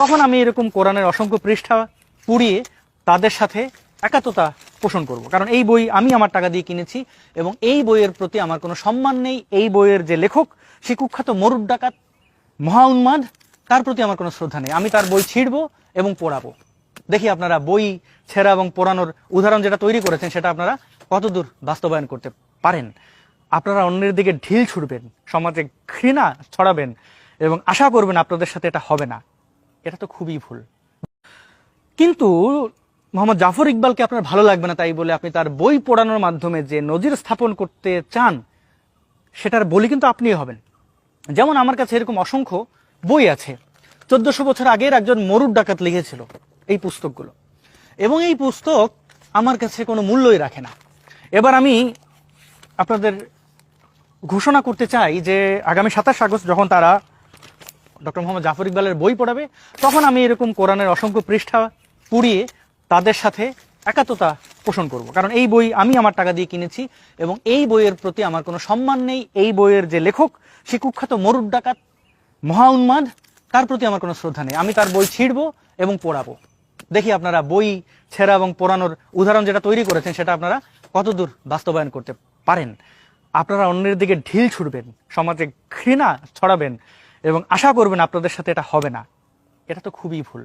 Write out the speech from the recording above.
তখন আমি এরকম কোরআনের অসংখ্য পৃষ্ঠা পুড়িয়ে তাদের সাথে একাত্মতা পোষণ করব, কারণ এই বই আমি আমার টাকা দিয়ে কিনেছি এবং এই বইয়ের প্রতি আমার কোনো সম্মান নেই। এই বইয়ের যে লেখক সে কুখ্যাত মরুড ডাকাত মহা উন্মাদ, তার প্রতি আমার কোনো শ্রদ্ধা নেই। আমি তার বই ছিঁড়বো এবং পোড়াবো। দেখি আপনারা বই ছেঁড়া এবং পোড়ানোর উদাহরণ যেটা তৈরি করেছেন সেটা আপনারা কতদূর বাস্তবায়ন করতে পারেন। আপনারা অন্যের দিকে ঢিল ছুড়বেন, সমাজে ঘৃণা ছড়াবেন এবং আশা করবেন আপনাদের সাথে এটা হবে না। এটা তো খুবই ভুল। কিন্তু মোহাম্মদ জাফর ইকবালকে আপনার ভালো লাগবে না তাই বলে আপনি তার বই পড়ানোর মাধ্যমে যে নজির স্থাপন করতে চান সেটার বলি কিন্তু আপনিই হবেন। যেমন আমার কাছে এরকম অসংখ্য বই আছে, 1400 বছর আগের একজন মরুড ডাকাত লিখেছিল এই পুস্তকগুলো, এবং এই পুস্তক আমার কাছে কোনো মূল্যই রাখে না। এবার আমি আপনাদের ঘোষণা করতে চাই যে আগামী 27 আগস্ট যখন তারা ডক্টর মোহাম্মদ জাফর ইকবালের বই পড়াবে, তখন আমি এরকম কোরআনের অসংখ্য পৃষ্ঠা পুড়িয়ে তাদের সাথে একাত্মতা পোষণ করব, কারণ এই বই আমি আমার টাকা দিয়ে কিনেছি এবং এই বইয়ের প্রতি আমার কোনো সম্মান নেই। এই বইয়ের যে লেখক সে কুখ্যাত মরুড ডাকাত মহা উন্মাদ, তার প্রতি আমার কোনো শ্রদ্ধা নেই। আমি তার বই ছিঁড়বো এবং পোড়াবো। দেখি আপনারা বই ছেঁড়া এবং পোড়ানোর উদাহরণ যেটা তৈরি করেছেন সেটা আপনারা কতদূর বাস্তবায়ন করতে পারেন। আপনারা অন্যের দিকে ঢিল ছুড়বেন, সমাজে ঘৃণা ছড়াবেন এবং আশা করবেন আপনাদের সাথে এটা হবে না। এটা তো খুবই ভুল।